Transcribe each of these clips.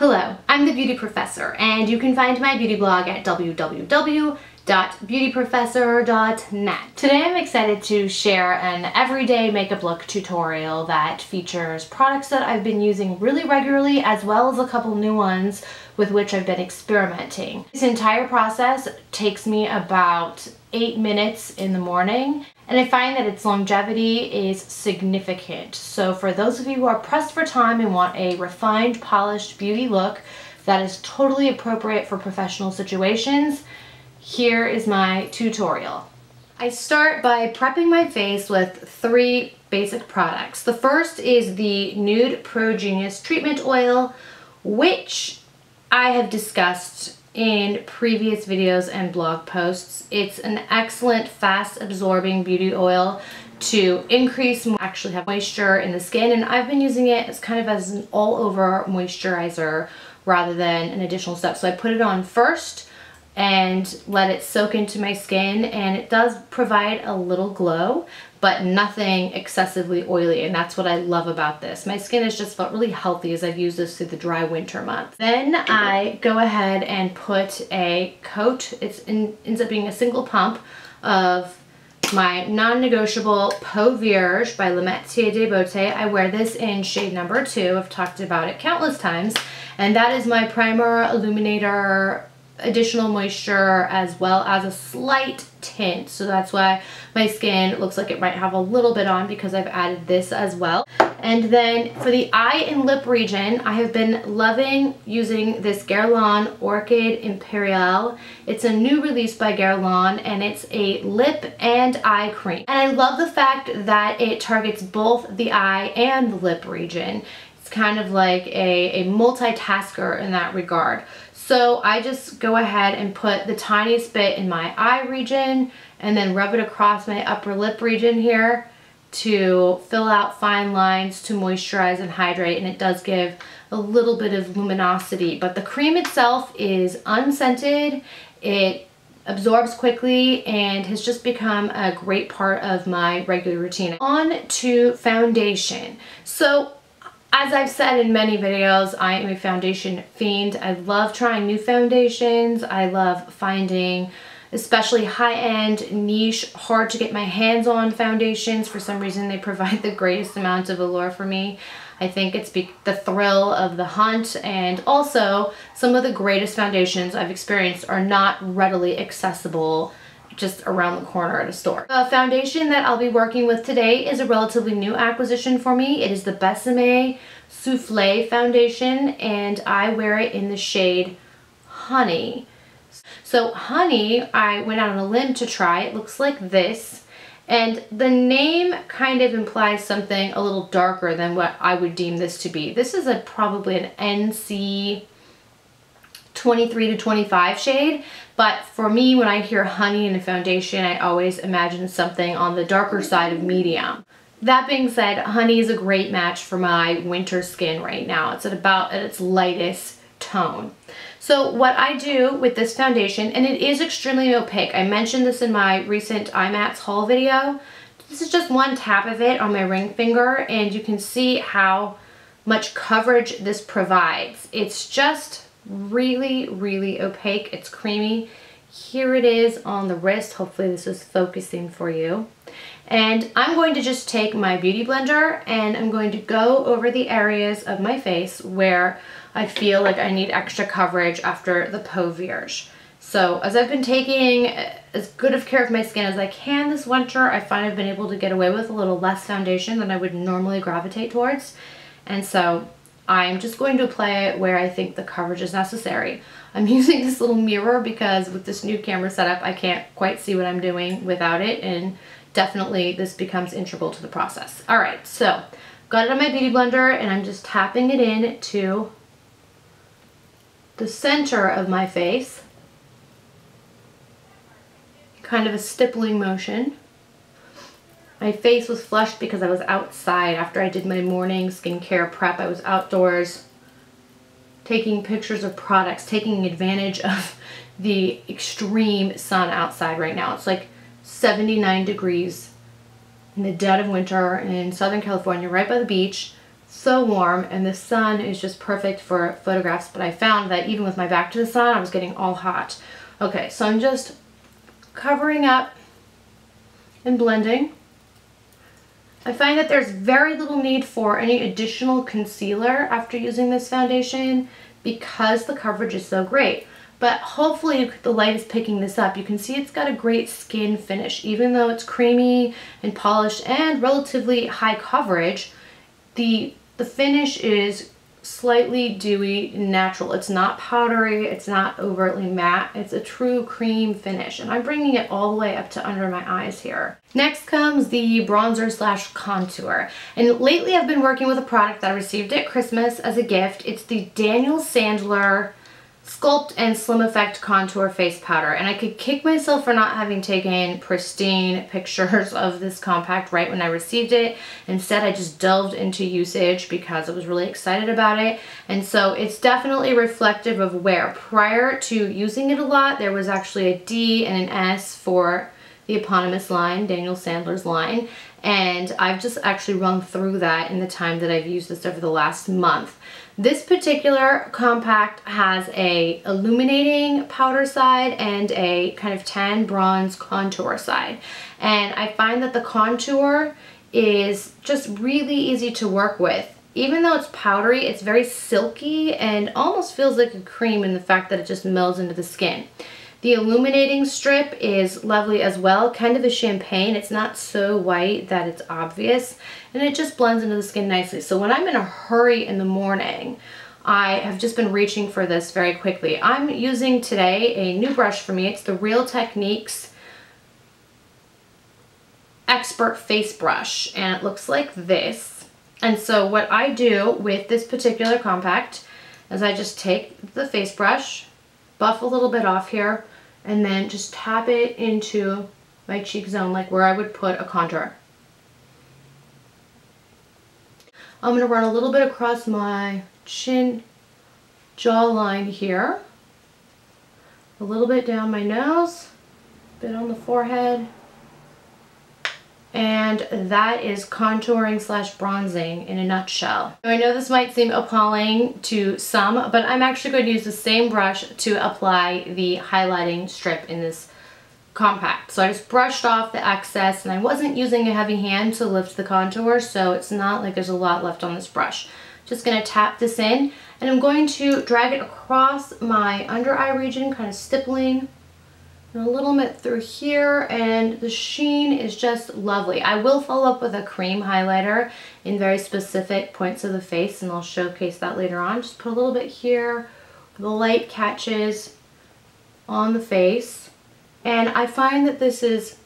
Hello, I'm the Beauty Professor, and you can find my beauty blog at www.beautyprofessor.net. Today I'm excited to share an everyday makeup look tutorial that features products that I've been using really regularly, as well as a couple new ones with which I've been experimenting. This entire process takes me about 8 minutes in the morning, and I find that its longevity is significant. So for those of you who are pressed for time and want a refined, polished beauty look that is totally appropriate for professional situations, here is my tutorial. I start by prepping my face with 3 basic products. The first is the Nude Pro Genius Treatment Oil, which I have discussed in previous videos and blog posts. It's an excellent, fast absorbing beauty oil to increase, actually have moisture in the skin, and I've been using it as kind of as an all-over moisturizer rather than an additional step. So I put it on first and let it soak into my skin, and it does provide a little glow, but nothing excessively oily, and that's what I love about this. My skin has just felt really healthy as I've used this through the dry winter months. Then I go ahead and put a coat, ends up being a single pump of my non-negotiable Peau Vierge by Le Métier de Beauté. I wear this in shade number 2. I've talked about it countless times, and that is my primer, illuminator, additional moisture, as well as a slight tint. So that's why my skin looks like it might have a little bit on, because I've added this as well. And then for the eye and lip region, I have been loving using this Guerlain Orchidee Imperale. It's a new release by Guerlain, and it's a lip and eye cream. And I love the fact that it targets both the eye and the lip region. It's kind of like a multitasker in that regard. So I just go ahead and put the tiniest bit in my eye region and then rub it across my upper lip region here to fill out fine lines, to moisturize and hydrate, and it does give a little bit of luminosity. But the cream itself is unscented, it absorbs quickly, and has just become a great part of my regular routine. On to foundation. So as I've said in many videos, I am a foundation fiend. I love trying new foundations. I love finding especially high-end, niche, hard to get my hands on foundations. For some reason, they provide the greatest amount of allure for me. I think it's the thrill of the hunt, and also some of the greatest foundations I've experienced are not readily accessible just around the corner at a store. The foundation that I'll be working with today is a relatively new acquisition for me. It is the Besame Souffle foundation, and I wear it in the shade Honey. So Honey, I went out on a limb to try. It looks like this, and the name kind of implies something a little darker than what I would deem this to be. This is probably an NC 23 to 25 shade, but for me, when I hear honey in a foundation, I always imagine something on the darker side of medium. That being said, honey is a great match for my winter skin right now. It's at about its lightest tone. So what I do with this foundation, and it is extremely opaque. I mentioned this in my recent iMats haul video. This is just one tap of it on my ring finger, and you can see how much coverage this provides. It's just really, really opaque. It's creamy. Here it is on the wrist. Hopefully this is focusing for you. And I'm going to just take my beauty blender, and I'm going to go over the areas of my face where I feel like I need extra coverage after the Peau Vierge. So as I've been taking as good of care of my skin as I can this winter, I find I've been able to get away with a little less foundation than I would normally gravitate towards. And so I'm just going to apply it where I think the coverage is necessary. I'm using this little mirror because with this new camera setup, I can't quite see what I'm doing without it, and definitely this becomes integral to the process. All right, so got it on my beauty blender, and I'm just tapping it in to the center of my face. Kind of a stippling motion. My face was flushed because I was outside after I did my morning skincare prep. I was outdoors taking pictures of products, taking advantage of the extreme sun outside right now. It's like 79 degrees in the dead of winter in Southern California, right by the beach. so warm, and the sun is just perfect for photographs, but I found that even with my back to the sun, I was getting all hot. Okay, so I'm just covering up and blending. I find that there's very little need for any additional concealer after using this foundation because the coverage is so great. But hopefully the light is picking this up. You can see it's got a great skin finish. Even though it's creamy and polished and relatively high coverage, the finish is slightly dewy, natural. It's not powdery, it's not overtly matte. It's a true cream finish, and I'm bringing it all the way up to under my eyes here. Next comes the bronzer slash contour, and lately I've been working with a product that I received at Christmas as a gift. It's the Daniel Sandler Sculpt and Slim Effect Contour Face Powder, and I could kick myself for not having taken pristine pictures of this compact right when I received it. Instead, I just delved into usage because I was really excited about it, and so it's definitely reflective of where prior to using it a lot, there was actually a D and an S for the eponymous line, Daniel Sandler's line, and I've just actually run through that in the time that I've used this over the last month. This particular compact has a illuminating powder side and a kind of tan bronze contour side. And I find that the contour is just really easy to work with. Even though it's powdery, it's very silky and almost feels like a cream in the fact that it just melds into the skin. The illuminating strip is lovely as well, kind of a champagne. It's not so white that it's obvious, and it just blends into the skin nicely. So when I'm in a hurry in the morning, I have just been reaching for this very quickly. I'm using today a new brush for me. It's the Real Techniques Expert Face Brush, and it looks like this. And so what I do with this particular compact is I just take the face brush, buff a little bit off here, and then just tap it into my cheek zone, like where I would put a contour. I'm going to run a little bit across my chin jawline here, a little bit down my nose, a bit on the forehead, and that is contouring slash bronzing in a nutshell. I know this might seem appalling to some, but I'm actually going to use the same brush to apply the highlighting strip in this compact. So I just brushed off the excess, and I wasn't using a heavy hand to lift the contour, so it's not like there's a lot left on this brush. Just going to tap this in, and I'm going to drag it across my under eye region, kind of stippling and a little bit through here, and the sheen is just lovely. I will follow up with a cream highlighter in very specific points of the face, and I'll showcase that later on. Just put a little bit here where the light catches on the face, and I find that this is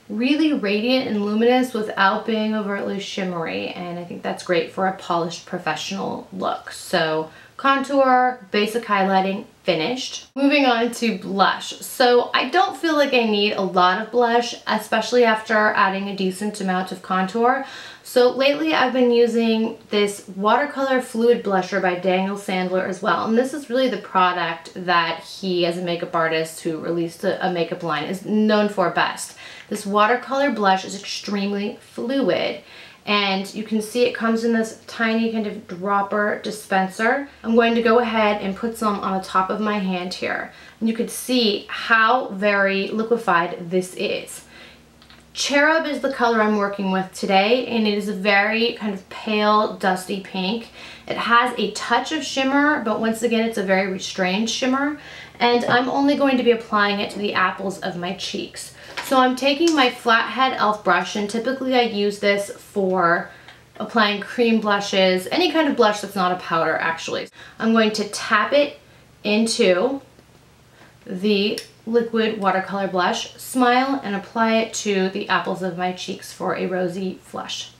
really radiant and luminous without being overtly shimmery, and I think that's great for a polished professional look. So contour, basic highlighting, finished. Moving on to blush. So I don't feel like I need a lot of blush, especially after adding a decent amount of contour. So lately I've been using this Watercolor Fluid Blusher by Daniel Sandler as well. And this is really the product that he, as a makeup artist who released a makeup line, is known for best. This watercolor blush is extremely fluid, and you can see it comes in this tiny kind of dropper dispenser. I'm going to go ahead and put some on the top of my hand here, and you can see how very liquefied this is. Cherub is the color I'm working with today, and it is a very kind of pale, dusty pink. It has a touch of shimmer, but once again, it's a very restrained shimmer, and I'm only going to be applying it to the apples of my cheeks. So I'm taking my flathead e.l.f. brush, and typically I use this for applying cream blushes, any kind of blush that's not a powder actually. I'm going to tap it into the liquid watercolor blush, smile, and apply it to the apples of my cheeks for a rosy flush.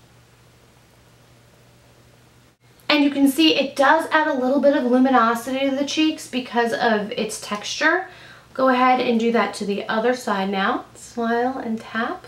And you can see it does add a little bit of luminosity to the cheeks because of its texture. Go ahead and do that to the other side now. Smile and tap.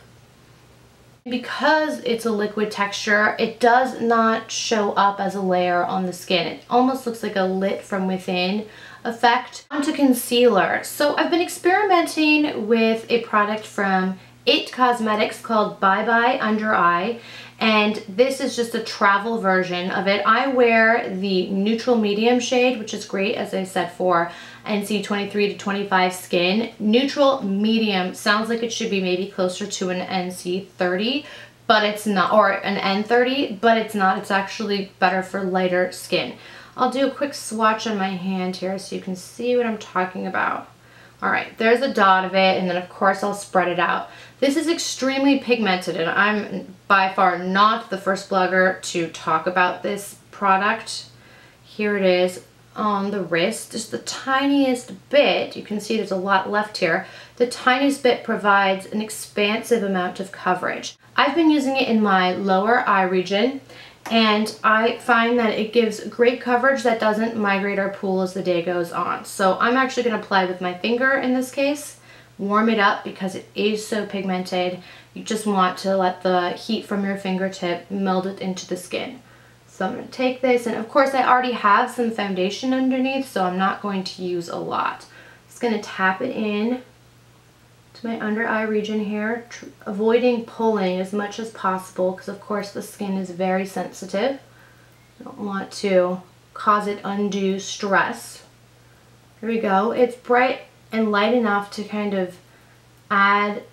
Because it's a liquid texture, it does not show up as a layer on the skin. It almost looks like a lit from within effect. Onto concealer. So I've been experimenting with a product from It Cosmetics called Bye Bye Under Eye. And this is just a travel version of it. I wear the neutral medium shade, which is great, as I said, for NC 23 to 25 skin. Neutral medium sounds like it should be maybe closer to an NC 30, but it's not, or an N30, but it's not. It's actually better for lighter skin. I'll do a quick swatch on my hand here so you can see what I'm talking about. All right, there's a dot of it, and then of course I'll spread it out. This is extremely pigmented, and I'm by far not the first blogger to talk about this product. Here it is on the wrist, just the tiniest bit. You can see there's a lot left here. The tiniest bit provides an expansive amount of coverage. I've been using it in my lower eye region, and I find that it gives great coverage that doesn't migrate or pool as the day goes on. So I'm actually going to apply with my finger in this case. Warm it up because it is so pigmented. You just want to let the heat from your fingertip meld it into the skin. So I'm going to take this, and of course I already have some foundation underneath, so I'm not going to use a lot. Just going to tap it in to my under eye region here, avoiding pulling as much as possible because of course the skin is very sensitive. I don't want to cause it undue stress. Here we go. It's bright and light enough to kind of add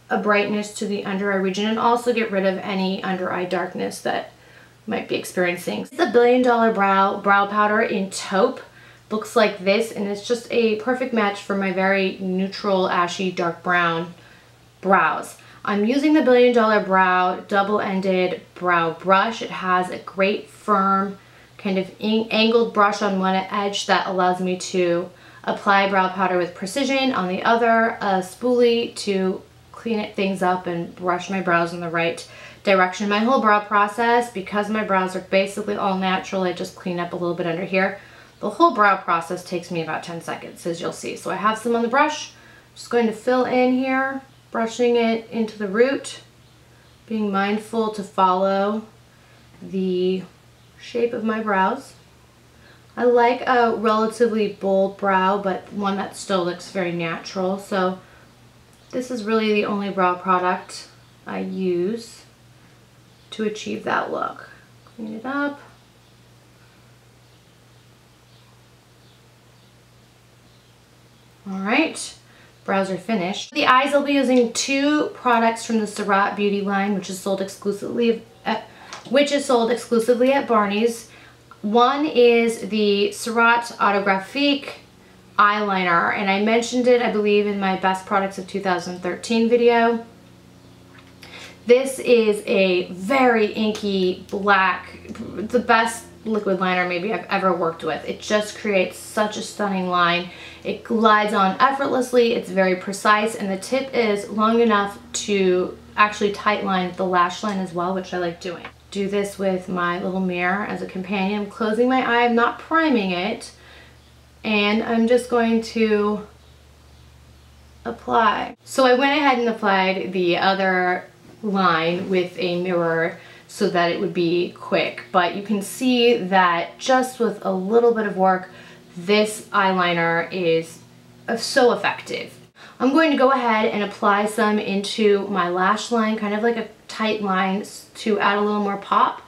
a brightness to the under eye region and also get rid of any under eye darkness that you might be experiencing. It's the $1 Billion brow powder in taupe. Looks like this, and it's just a perfect match for my very neutral, ashy, dark brown brows. I'm using the $1 Billion Brow double-ended brow brush. It has a great firm kind of angled brush on one edge that allows me to apply brow powder with precision. On the other, a spoolie to clean things up and brush my brows in the right direction. My whole brow process, because my brows are basically all natural, I just clean up a little bit under here. The whole brow process takes me about 10 seconds, as you'll see. So I have some on the brush. Just going to fill in here, brushing it into the root, being mindful to follow the shape of my brows. I like a relatively bold brow, but one that still looks very natural. So this is really the only brow product I use to achieve that look. Clean it up. All right, brows are finished. The eyes, I'll be using two products from the Surratt beauty line, which is sold exclusively at Barney's. One is the Surratt Autographique eyeliner, and I mentioned it, I believe, in my best products of 2013 video. This is a very inky black, the best liquid liner maybe I've ever worked with. It just creates such a stunning line. It glides on effortlessly, it's very precise, and the tip is long enough to actually tight line the lash line as well, which I like doing. Do this with my little mirror as a companion. I'm closing my eye, I'm not priming it, and I'm just going to apply. So I went ahead and applied the other line with a mirror so that it would be quick, but you can see that just with a little bit of work, this eyeliner is so effective. I'm going to go ahead and apply some into my lash line, kind of like a tight line to add a little more pop.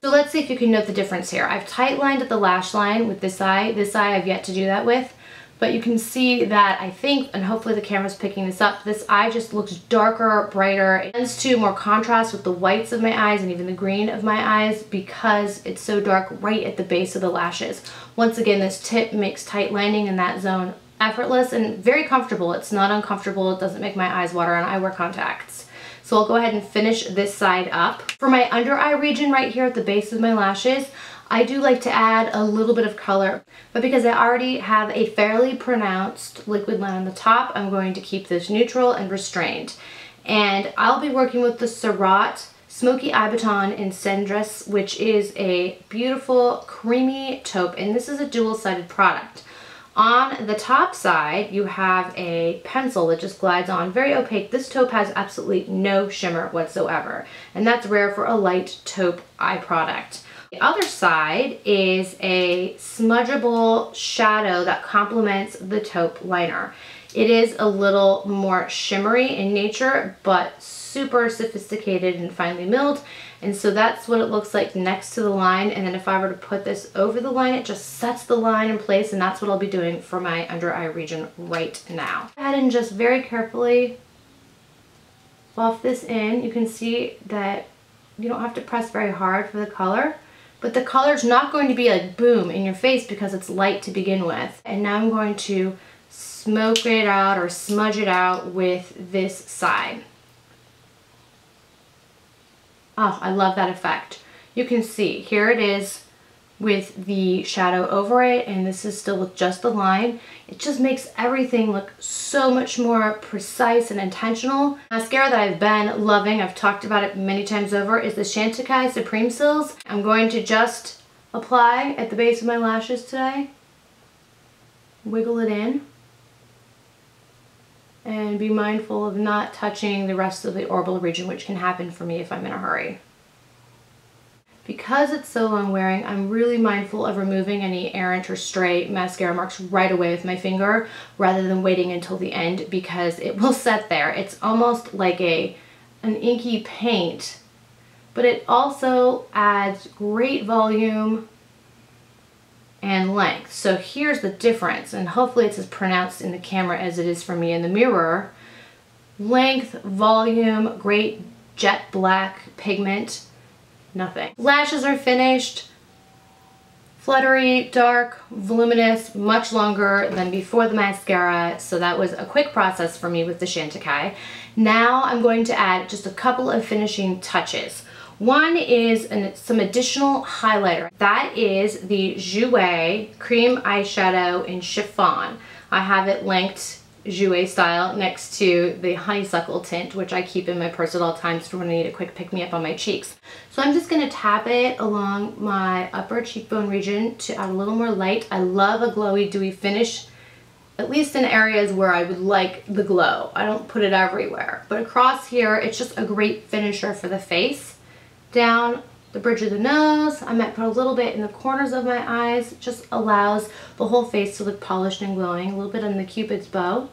So let's see if you can note the difference here. I've tight lined at the lash line with this eye. This eye I've yet to do that with, but you can see that I think, and hopefully the camera's picking this up, this eye just looks darker, brighter. It tends to more contrast with the whites of my eyes and even the green of my eyes because it's so dark right at the base of the lashes. Once again, this tip makes tight lining in that zone effortless and very comfortable. It's not uncomfortable, it doesn't make my eyes water, and I wear contacts. So I'll go ahead and finish this side up. For my under eye region right here at the base of my lashes, I do like to add a little bit of color, but because I already have a fairly pronounced liquid line on the top, I'm going to keep this neutral and restrained. And I'll be working with the Surratt Smokey Eye Baton in Cendress, which is a beautiful creamy taupe, and this is a dual-sided product. On the top side, you have a pencil that just glides on, very opaque. This taupe has absolutely no shimmer whatsoever, and that's rare for a light taupe eye product. The other side is a smudgeable shadow that complements the taupe liner. It is a little more shimmery in nature, but super sophisticated and finely milled. And so that's what it looks like next to the line. And then if I were to put this over the line, it just sets the line in place, and that's what I'll be doing for my under eye region right now. Go ahead and just very carefully buff this in. You can see that you don't have to press very hard for the color, but the color's not going to be like boom in your face because it's light to begin with. And now I'm going to smoke it out or smudge it out with this side. Oh, I love that effect. You can see here it is with the shadow over it, and this is still with just the line. It just makes everything look so much more precise and intentional. Mascara that I've been loving, I've talked about it many times over, is the Chantecaille Supreme Cils. I'm going to just apply at the base of my lashes today. Wiggle it in. And be mindful of not touching the rest of the orbital region, which can happen for me if I'm in a hurry. Because it's so long wearing, I'm really mindful of removing any errant or stray mascara marks right away with my finger rather than waiting until the end, because it will set there. It's almost like an inky paint, but it also adds great volume and length. So here's the difference, and hopefully it's as pronounced in the camera as it is for me in the mirror. Length, volume, great jet black pigment, nothing. Lashes are finished. Fluttery, dark, voluminous, much longer than before the mascara, so that was a quick process for me with the Chantecaille. Now I'm going to add just a couple of finishing touches. One is some additional highlighter. That is the Jouer Cream Eyeshadow in Chiffon. I have it linked Jouer style next to the Honeysuckle tint, which I keep in my purse at all times for when I need a quick pick-me-up on my cheeks. So I'm just going to tap it along my upper cheekbone region to add a little more light. I love a glowy, dewy finish, at least in areas where I would like the glow. I don't put it everywhere, but across here, it's just a great finisher for the face. Down the bridge of the nose, I might put a little bit in the corners of my eyes. It just allows the whole face to look polished and glowing. A little bit on the Cupid's bow.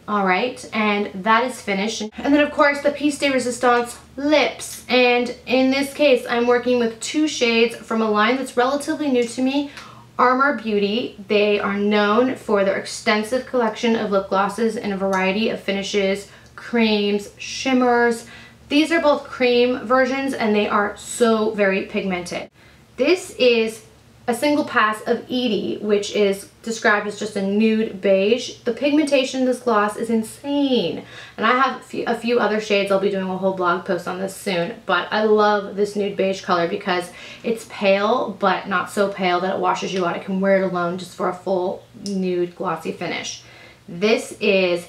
All right, and that is finished. And then of course the piece de resistance, lips. And in this case, I'm working with two shades from a line that's relatively new to me, Armour Beauty. They are known for their extensive collection of lip glosses in a variety of finishes, creams, shimmers. These are both cream versions, and they are so very pigmented. This is a single pass of Edie, which is described as just a nude beige. The pigmentation in this gloss is insane. And I have a few other shades. I'll be doing a whole blog post on this soon. But I love this nude beige color because it's pale, but not so pale that it washes you out. I can wear it alone just for a full nude glossy finish. This is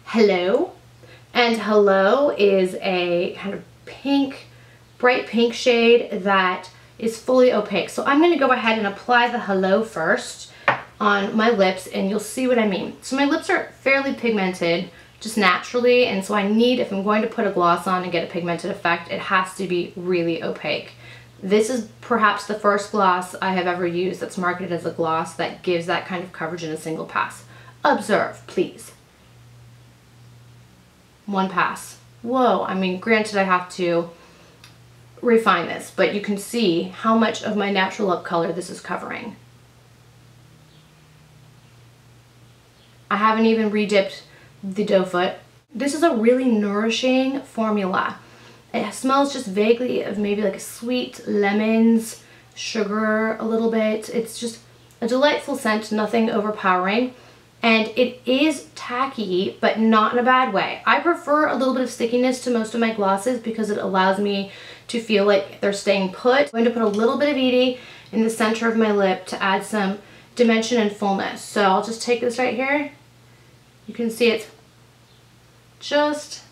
Hello. And Hello is a kind of pink, bright pink shade that is fully opaque. So I'm going to go ahead and apply the Hello first on my lips, and you'll see what I mean. So my lips are fairly pigmented just naturally, and so I need, if I'm going to put a gloss on and get a pigmented effect, it has to be really opaque. This is perhaps the first gloss I have ever used that's marketed as a gloss that gives that kind of coverage in a single pass. Observe, please. One pass. Whoa, I mean, granted I have to refine this, but you can see how much of my natural lip color this is covering. I haven't even re-dipped the doe foot. This is a really nourishing formula. It smells just vaguely of maybe like sweet lemons, sugar a little bit. It's just a delightful scent, nothing overpowering. And it is tacky, but not in a bad way. I prefer a little bit of stickiness to most of my glosses because it allows me to feel like they're staying put. I'm going to put a little bit of Edie in the center of my lip to add some dimension and fullness. So I'll just take this right here. You can see it's just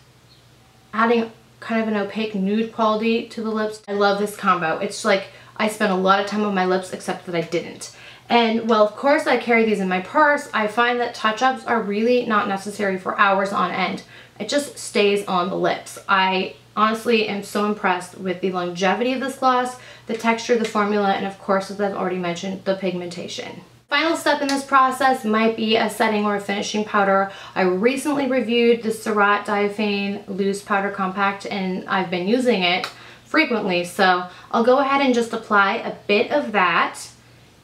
adding kind of an opaque nude quality to the lips. I love this combo. It's like I spent a lot of time on my lips, except that I didn't. And well, of course I carry these in my purse. I find that touch-ups are really not necessary for hours on end. It just stays on the lips. I honestly am so impressed with the longevity of this gloss, the texture, the formula, and of course, as I've already mentioned, the pigmentation. If Final step in this process might be a setting or a finishing powder. I recently reviewed the Surratt Diaphane Loose Powder Compact and I've been using it frequently, so I'll go ahead and just apply a bit of that.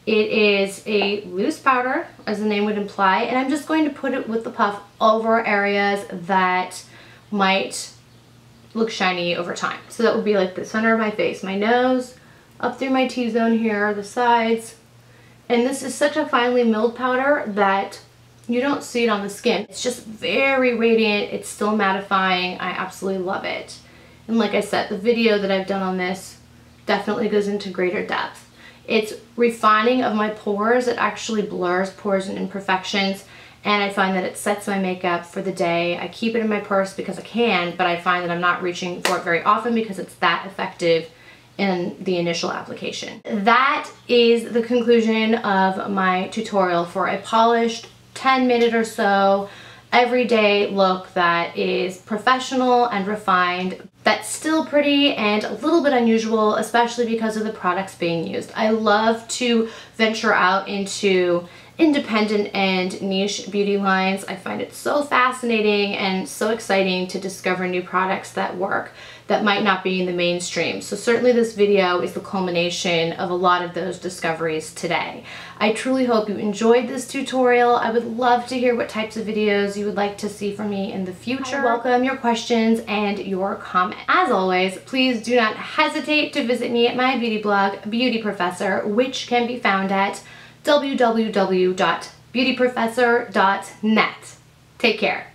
It is a loose powder, as the name would imply, and I'm just going to put it with the puff over areas that might look shiny over time. So that would be like the center of my face, my nose, up through my T-zone here, the sides. And this is such a finely milled powder that you don't see it on the skin. It's just very radiant. It's still mattifying. I absolutely love it. And like I said, the video that I've done on this definitely goes into greater depth. It's refining of my pores. It actually blurs pores and imperfections. And I find that it sets my makeup for the day. I keep it in my purse because I can, but I find that I'm not reaching for it very often because it's that effective in the initial application. That is the conclusion of my tutorial for a polished 10-minute or so everyday look that is professional and refined, that's still pretty and a little bit unusual, especially because of the products being used. I love to venture out into independent and niche beauty lines. I find it so fascinating and so exciting to discover new products that work that might not be in the mainstream. So certainly this video is the culmination of a lot of those discoveries today. I truly hope you enjoyed this tutorial. I would love to hear what types of videos you would like to see from me in the future. I welcome your questions and your comments. As always, please do not hesitate to visit me at my beauty blog, Beauty Professor, which can be found at www.beautyprofessor.net. Take care.